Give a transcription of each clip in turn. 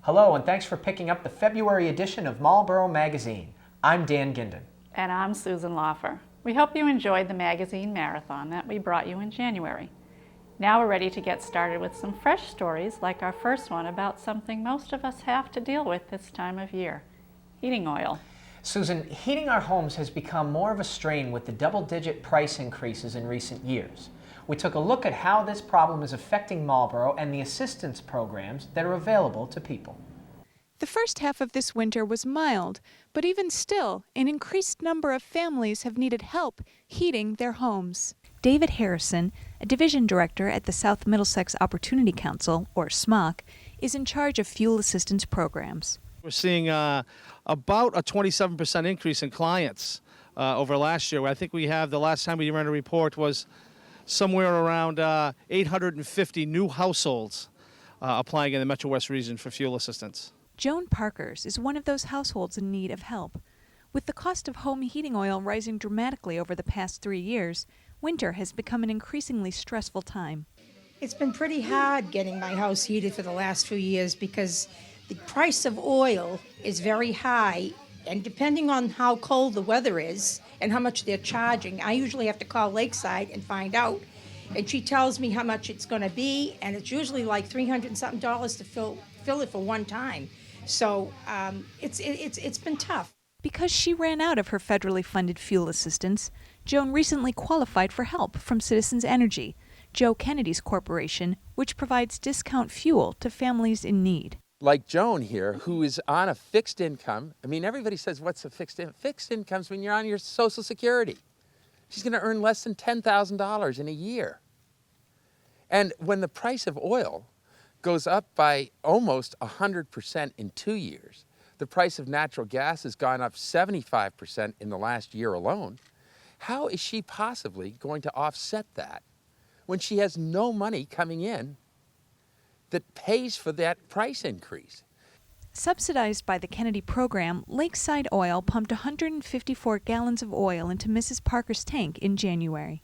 Hello, and thanks for picking up the February edition of Marlborough Magazine. I'm Dan Ginden. And I'm Susan Laufer. We hope you enjoyed the magazine marathon that we brought you in January. Now we're ready to get started with some fresh stories, like our first one about something most of us have to deal with this time of year: heating oil. Susan, heating our homes has become more of a strain with the double-digit price increases in recent years. We took a look at how this problem is affecting Marlborough and the assistance programs that are available to people. The first half of this winter was mild, but even still, an increased number of families have needed help heating their homes. David Harrison, a division director at the South Middlesex Opportunity Council, or SMOC, is in charge of fuel assistance programs. We're seeing about a 27% increase in clients over last year. I think we have, the last time we ran a report was somewhere around 850 new households applying in the Metro West region for fuel assistance. Joan Parkers is one of those households in need of help. With the cost of home heating oil rising dramatically over the past 3 years, winter has become an increasingly stressful time. It's been pretty hard getting my house heated for the last few years because the price of oil is very high, and depending on how cold the weather is and how much they're charging, I usually have to call Lakeside and find out. And she tells me how much it's going to be, and it's usually like $300 and something to fill it for one time. So it's been tough. Because she ran out of her federally funded fuel assistance, Joan recently qualified for help from Citizens Energy, Joe Kennedy's corporation, which provides discount fuel to families in need. Like Joan here, who is on a fixed income. I mean, everybody says, what's a fixed income? Fixed income's when you're on your Social Security. She's going to earn less than $10,000 in a year. And when the price of oil goes up by almost 100% in 2 years, the price of natural gas has gone up 75% in the last year alone, how is she possibly going to offset that when she has no money coming in that pays for that price increase? Subsidized by the Kennedy program, Lakeside Oil pumped 154 gallons of oil into Mrs. Parker's tank in January.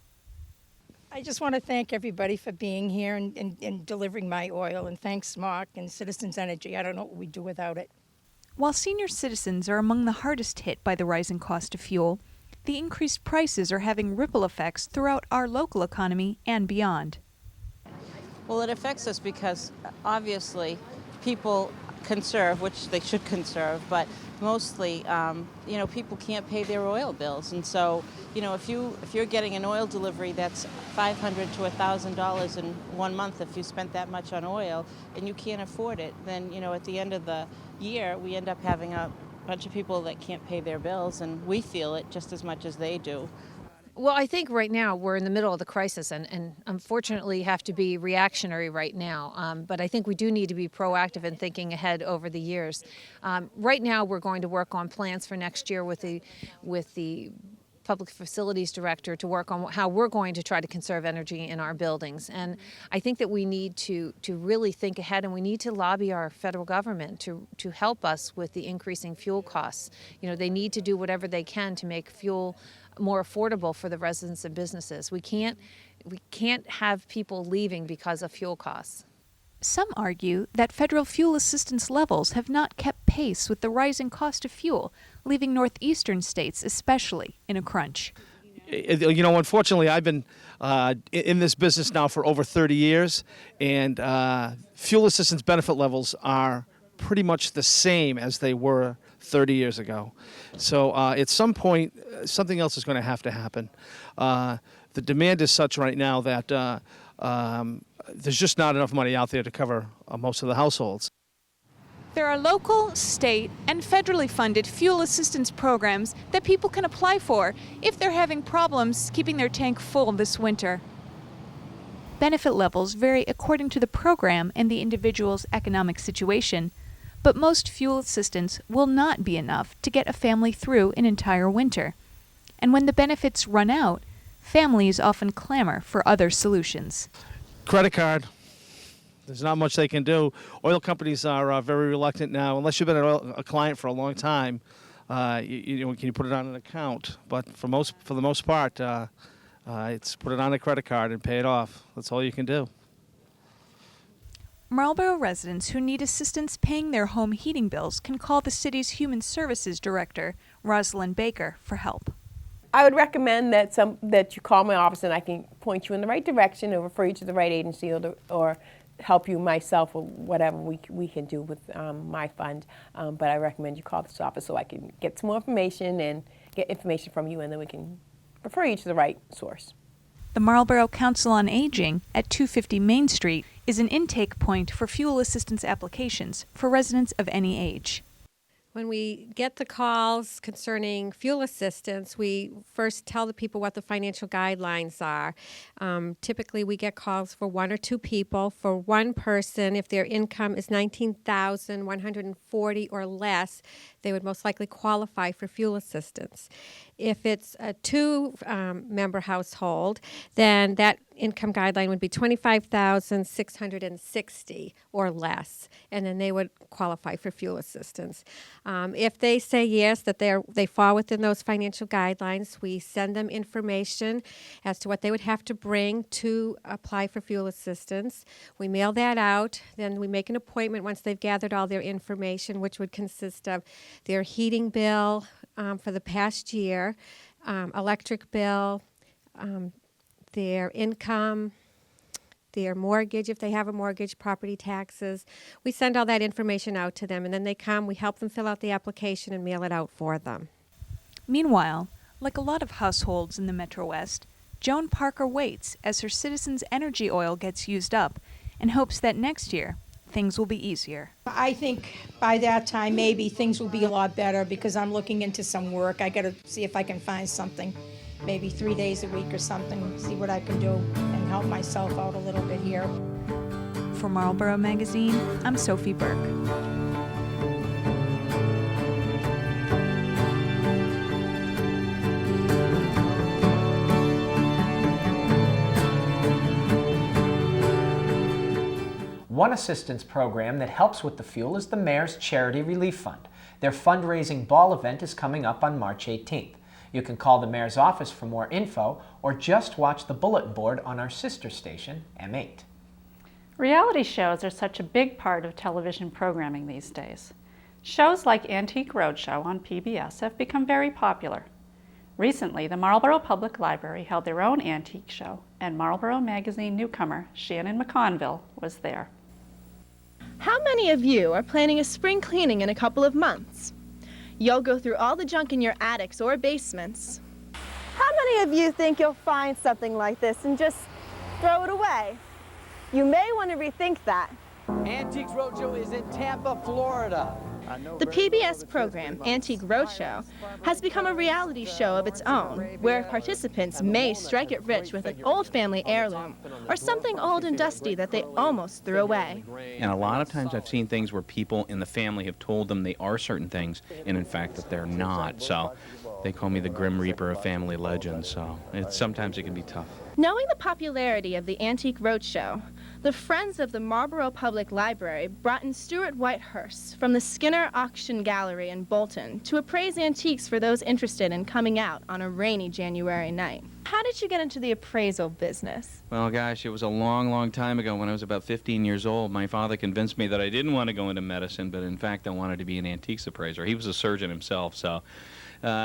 I just want to thank everybody for being here and delivering my oil, and thanks SMOC and Citizens Energy. I don't know what we'd do without it. While senior citizens are among the hardest hit by the rising cost of fuel, the increased prices are having ripple effects throughout our local economy and beyond. Well, it affects us because obviously people conserve, which they should conserve, but mostly, people can't pay their oil bills. And so, if you're getting an oil delivery that's $500 to $1,000 in 1 month, if you spent that much on oil and you can't afford it, then, at the end of the year, we end up having a bunch of people that can't pay their bills, and we feel it just as much as they do. Well, I think right now we're in the middle of the crisis and unfortunately have to be reactionary right now. But I think we do need to be proactive in thinking ahead over the years. Right now we're going to work on plans for next year with the Public Facilities Director to work on how we're going to try to conserve energy in our buildings. And I think that we need to really think ahead, and we need to lobby our federal government to help us with the increasing fuel costs. They need to do whatever they can to make fuel more affordable for the residents and businesses. We can't have people leaving because of fuel costs. Some argue that federal fuel assistance levels have not kept pace with the rising cost of fuel, leaving northeastern states especially in a crunch. Unfortunately, I've been in this business now for over 30 years, and fuel assistance benefit levels are pretty much the same as they were 30 years ago. So at some point, something else is going to have to happen. The demand is such right now that there's just not enough money out there to cover most of the households. There are local, state, and federally funded fuel assistance programs that people can apply for if they're having problems keeping their tank full this winter. Benefit levels vary according to the program and the individual's economic situation, but most fuel assistance will not be enough to get a family through an entire winter. And when the benefits run out, families often clamor for other solutions. Credit card. There's not much they can do. Oil companies are very reluctant now, unless you've been a client for a long time. Can you put it on an account? But for the most part, it's put it on a credit card and pay it off. That's all you can do. Marlborough residents who need assistance paying their home heating bills can call the city's Human Services Director, Rosalind Baker, for help. I would recommend that you call my office and I can point you in the right direction or refer you to the right agency or help you myself or whatever we can do with my fund. But I recommend you call this office so I can get some more information and get information from you, and then we can refer you to the right source. The Marlborough Council on Aging at 250 Main Street is an intake point for fuel assistance applications for residents of any age. When we get the calls concerning fuel assistance, we first tell the people what the financial guidelines are. Typically, we get calls for 1 or 2 people. For one person, if their income is $19,140 or less, they would most likely qualify for fuel assistance. If it's a 2-member household, then that income guideline would be $25,660 or less, and then they would qualify for fuel assistance. If they say yes, that they fall within those financial guidelines, we send them information as to what they would have to bring to apply for fuel assistance. We mail that out, then we make an appointment once they've gathered all their information, which would consist of their heating bill for the past year, electric bill, their income, their mortgage, if they have a mortgage, property taxes. We send all that information out to them, and then they come, we help them fill out the application and mail it out for them. Meanwhile, like a lot of households in the Metro West, Joan Parker waits as her Citizens Energy oil gets used up and hopes that next year things will be easier. I think by that time, maybe things will be a lot better because I'm looking into some work. I got to see if I can find something, maybe 3 days a week or something, see what I can do and help myself out a little bit here. For Marlborough Magazine, I'm Sophie Burke. One assistance program that helps with the fuel is the Mayor's Charity Relief Fund. Their fundraising ball event is coming up on March 18th. You can call the Mayor's office for more info or just watch the bulletin board on our sister station, M8. Reality shows are such a big part of television programming these days. Shows like Antique Roadshow on PBS have become very popular. Recently, the Marlborough Public Library held their own antique show, and Marlborough Magazine newcomer Shannon McConville was there. How many of you are planning a spring cleaning in a couple of months? You'll go through all the junk in your attics or basements. How many of you think you'll find something like this and just throw it away? You may want to rethink that. Antiques Roadshow is in Tampa, Florida. The PBS program, Antique Roadshow, has become a reality show of its own, where participants may strike it rich with an old family heirloom or something old and dusty that they almost threw away. And a lot of times I've seen things where people in the family have told them they are certain things, and in fact that they're not. So they call me the Grim Reaper of family legends, so sometimes it can be tough. Knowing the popularity of the Antique Roadshow, the Friends of the Marlborough Public Library brought in Stuart Whitehurst from the Skinner Auction Gallery in Bolton to appraise antiques for those interested in coming out on a rainy January night. How did you get into the appraisal business? Well, gosh, it was a long, long time ago when I was about 15 years old. My father convinced me that I didn't want to go into medicine, but in fact I wanted to be an antiques appraiser. He was a surgeon himself, so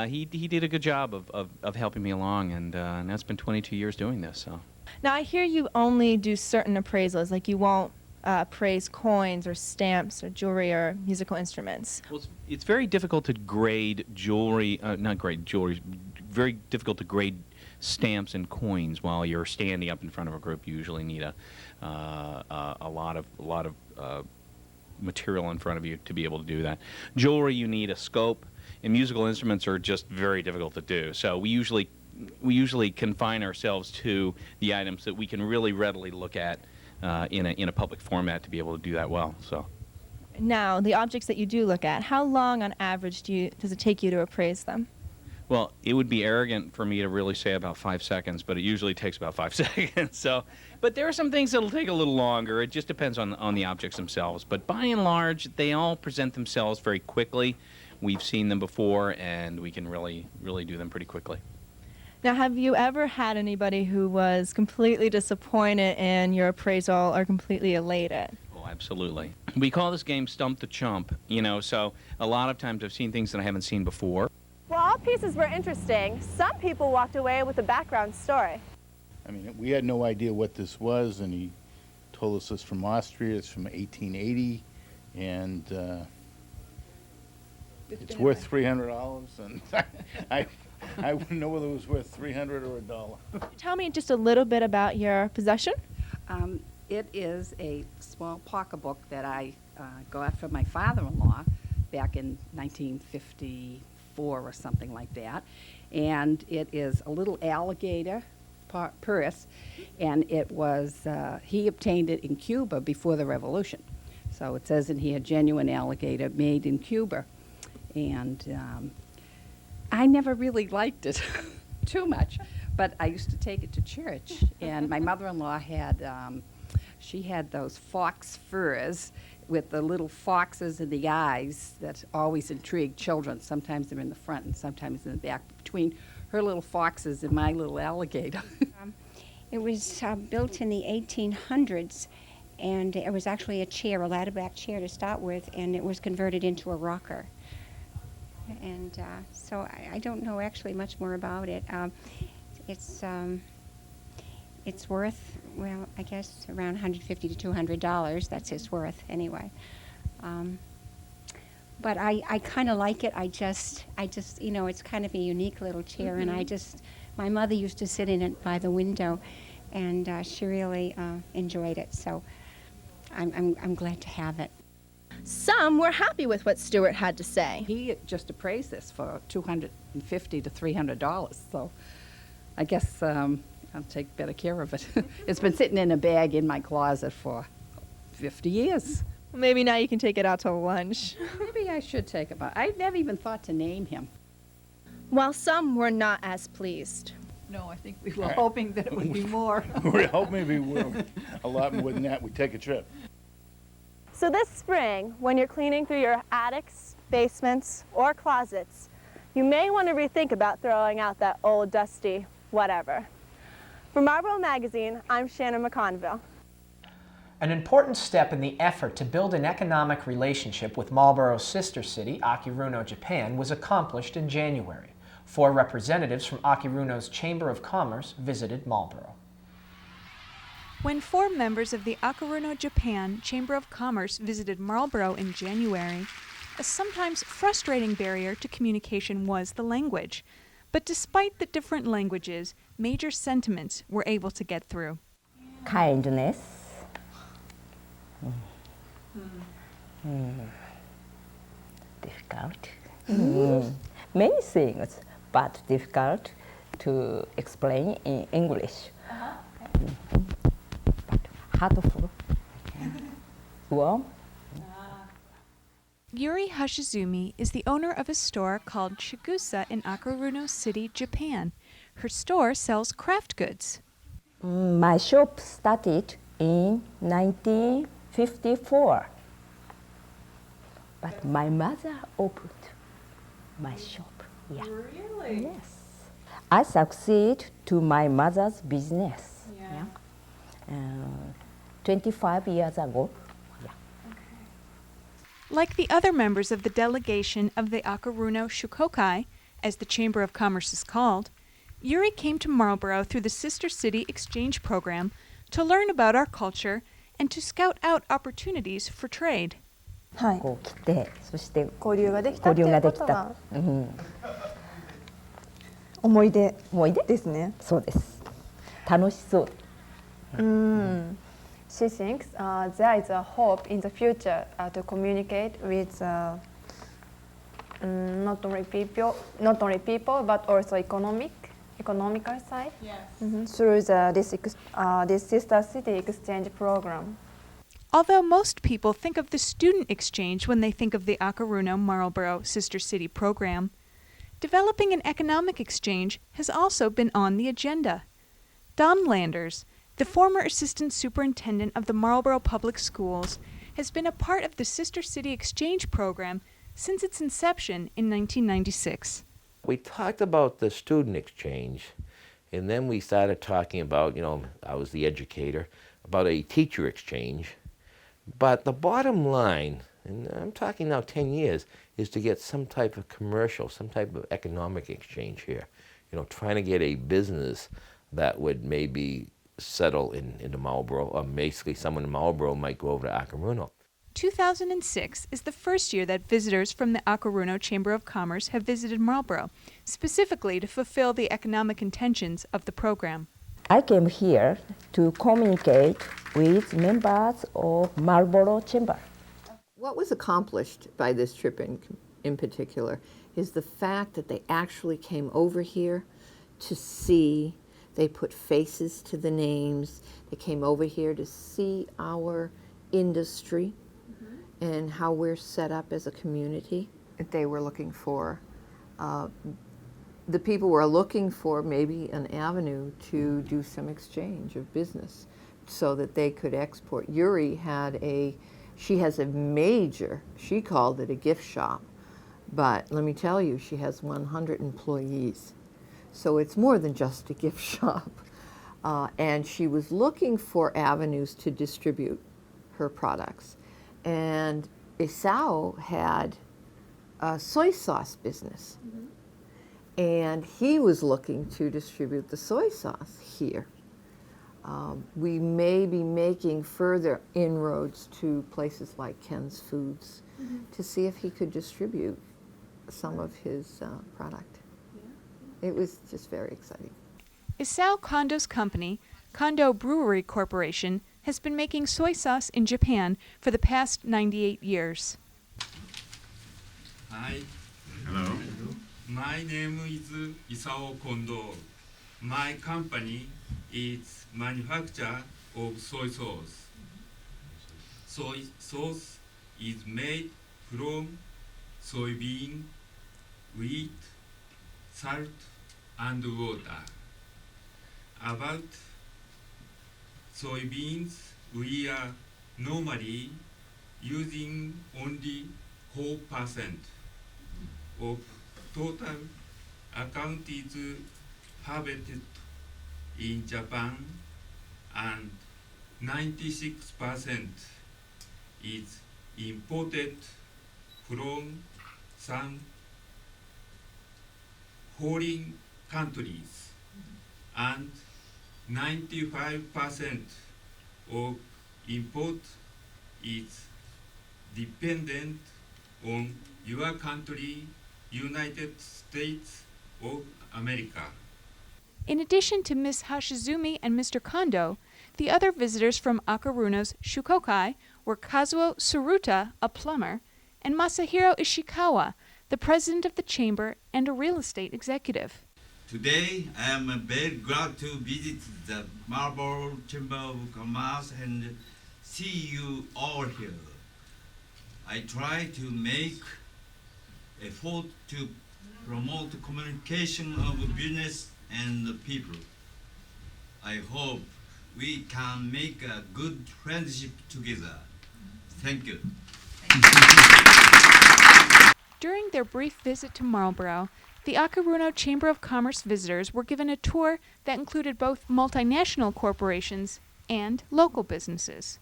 he did a good job of helping me along, and that's been 22 years doing this. So. Now, I hear you only do certain appraisals, like you won't appraise coins or stamps or jewelry or musical instruments. Well, it's very difficult to grade jewelry, very difficult to grade stamps and coins while you're standing up in front of a group. You usually need a lot of material in front of you to be able to do that. Jewelry, you need a scope, and musical instruments are just very difficult to do. So we usually confine ourselves to the items that we can really readily look at in a public format to be able to do that well. So. Now, the objects that you do look at, how long on average does it take you to appraise them? Well, it would be arrogant for me to really say about 5 seconds, but it usually takes about 5 seconds. So, but there are some things that'll take a little longer. It just depends on the objects themselves. But by and large, they all present themselves very quickly. We've seen them before, and we can really do them pretty quickly. Now, have you ever had anybody who was completely disappointed in your appraisal or completely elated? Oh, absolutely. We call this game Stump the Chump, you know, so a lot of times I've seen things that I haven't seen before. While all pieces were interesting, some people walked away with a background story. I mean, we had no idea what this was, and he told us it's from Austria, it's from 1880, and it's worth $300, and I wouldn't know whether it was worth $300 or $1. Tell me just a little bit about your possession. It is a small pocketbook that I got from my father-in-law back in 1954 or something like that. And it is a little alligator purse, and it was, he obtained it in Cuba before the revolution. So it says in here, genuine alligator made in Cuba. And I never really liked it too much, but I used to take it to church. And my mother-in-law had, she had those fox furs with the little foxes in the eyes that always intrigue children. Sometimes they're in the front and sometimes in the back. Between her little foxes and my little alligator. It was built in the 1800s, and it was actually a chair, a ladder-back chair to start with, and it was converted into a rocker. And so I don't know actually much more about it. It's worth, well, I guess around $150 to $200. That's its worth anyway. But I kind of like it. I just, you know, it's kind of a unique little chair, and my mother used to sit in it by the window, and she really enjoyed it. So I'm glad to have it. Some were happy with what Stuart had to say. He just appraised this for $250 to $300, so I guess I'll take better care of it. It's been sitting in a bag in my closet for 50 years. Maybe now you can take it out to lunch. Maybe I should take it out. I never even thought to name him. While some were not as pleased. No, I think we were hoping that it would be more. We were hoping we would a lot more than that. We'd take a trip. So this spring, when you're cleaning through your attics, basements, or closets, you may want to rethink about throwing out that old dusty whatever. For Marlborough Magazine, I'm Shannon McConville. An important step in the effort to build an economic relationship with Marlborough's sister city, Akiruno, Japan, was accomplished in January. 4 representatives from Akiruno's Chamber of Commerce visited Marlborough. When 4 members of the Akiruno, Japan Chamber of Commerce visited Marlborough in January, a sometimes frustrating barrier to communication was the language. But despite the different languages, major sentiments were able to get through. Kindness. Difficult. Many things, but difficult to explain in English. But heartful. Warm. Yuri Hashizumi is the owner of a store called Chigusa in Akiruno City, Japan. Her store sells craft goods. My shop started in 1954. But my mother opened my shop. Yeah. Really? Yes. I succeed to my mother's business. Yeah. 25 years ago. Yeah. Like the other members of the delegation of the Akiruno Shukokai, as the Chamber of Commerce is called, Yuri came to Marlborough through the Sister City Exchange Program to learn about our culture and to scout out opportunities for trade. こう来て、そして交流ができたっていうことが思い出ですね。そうです。楽しそう。She thinks there is a hope in the future to communicate with not only people but also economical side. Yes. Through this Sister City Exchange Program. Although most people think of the student exchange when they think of the Akiruno Marlborough Sister City program, developing an economic exchange has also been on the agenda. Don Landers, the former assistant superintendent of the Marlborough Public Schools, has been a part of the Sister City Exchange program since its inception in 1996. We talked about the student exchange, and then we started talking about, I was the educator, about a teacher exchange. But the bottom line, and I'm talking now 10 years, is to get some type of commercial, some type of economic exchange here. You know, trying to get a business that would maybe settle into Marlborough, or basically someone in Marlborough might go over to Akaruno. 2006 is the first year that visitors from the Akaruno Chamber of Commerce have visited Marlborough, specifically to fulfill the economic intentions of the program. I came here to communicate with members of Marlborough Chamber. What was accomplished by this trip in particular is the fact that they actually came over here to see, they put faces to the names, they came over here to see our industry and how we're set up as a community. They were looking for, the people were looking for maybe an avenue to do some exchange of business so that they could export. Yuri she has a major, she called it a gift shop, but let me tell you, she has 100 employees. So it's more than just a gift shop. And she was looking for avenues to distribute her products. And Esau had a soy sauce business. And he was looking to distribute the soy sauce here. We may be making further inroads to places like Ken's Foods to see if he could distribute some of his product. It was just very exciting. Isao Kondo's company, Kondo Brewery Corporation, has been making soy sauce in Japan for the past 98 years. Hi. Hello. My name is Isao Kondo. My company is manufacturer of soy sauce. Soy sauce is made from soybean, wheat, salt, and water. About soybeans, we are normally using only 4% of total account is harvested in Japan, and 96% is imported from some foreign countries, and 95% of import is dependent on your country, United States of America. In addition to Ms. Hashizumi and Mr. Kondo, the other visitors from Akaruno's Shukokai were Kazuo Tsuruta, a plumber, and Masahiro Ishikawa, the president of the chamber and a real estate executive. Today, I am very glad to visit the Marlborough Chamber of Commerce and see you all here. I try to make effort to promote communication of business and the people. I hope we can make a good friendship together. Thank you. During their brief visit to Marlborough, the Akaruno Chamber of Commerce visitors were given a tour that included both multinational corporations and local businesses.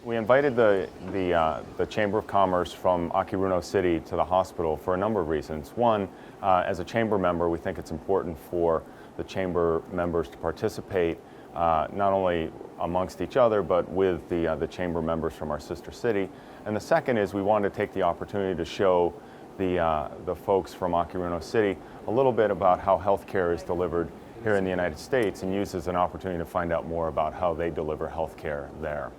We invited the Chamber of Commerce from Akiruno City to the hospital for a number of reasons. One, as a chamber member, we think it's important for the chamber members to participate not only amongst each other, but with the chamber members from our sister city. And the second is we wanted to take the opportunity to show the folks from Akiruno City a little bit about how healthcare is delivered here in the United States, and use as an opportunity to find out more about how they deliver healthcare there.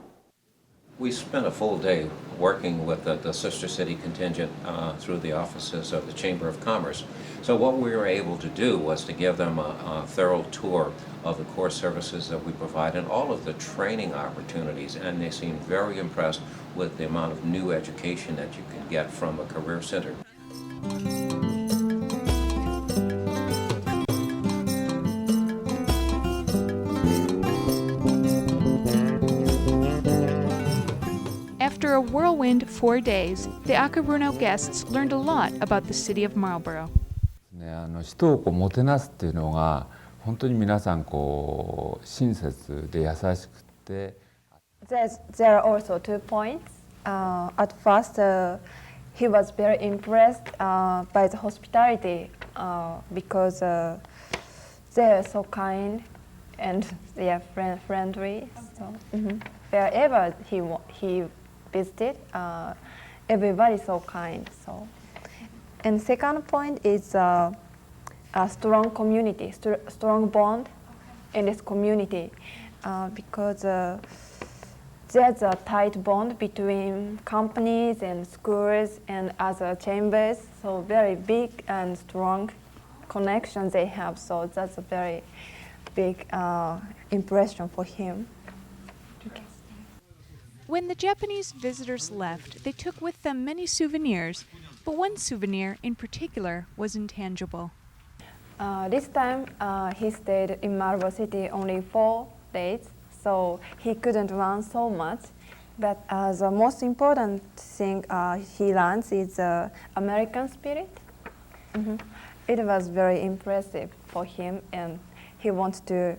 We spent a full day working with the sister city contingent through the offices of the Chamber of Commerce. So what we were able to do was to give them a thorough tour of the core services that we provide and all of the training opportunities, and they seemed very impressed with the amount of new education that you can get from a career center. After a whirlwind 4 days, the Akaruno guests learned a lot about the city of Marlborough. 人をもてなすっていうのが本当に皆さん親切で優しくて。There are also 2 points. At first, he was very impressed by the hospitality because they are so kind and they are friendly. So wherever he visited, everybody so kind. So, and second point is a strong community, strong bond in this community, because there's a tight bond between companies and schools and other chambers. So very big and strong connections they have. So that's a very big impression for him. When the Japanese visitors left, they took with them many souvenirs, but one souvenir in particular was intangible. This time he stayed in Marlborough City only 4 days, so he couldn't learn so much. But the most important thing he learns is American spirit. It was very impressive for him, and he wants to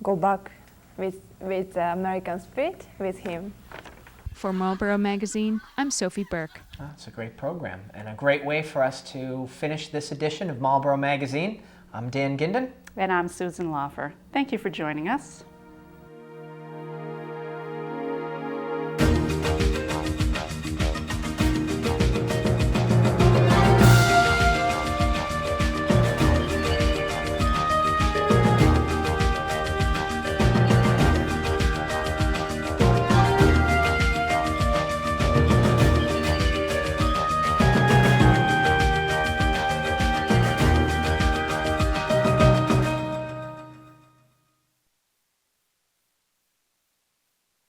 go back with the American spirit with him. For Marlborough Magazine, I'm Sophie Burke. That's a great program and a great way for us to finish this edition of Marlborough Magazine. I'm Dan Ginden. And I'm Susan Laufer. Thank you for joining us.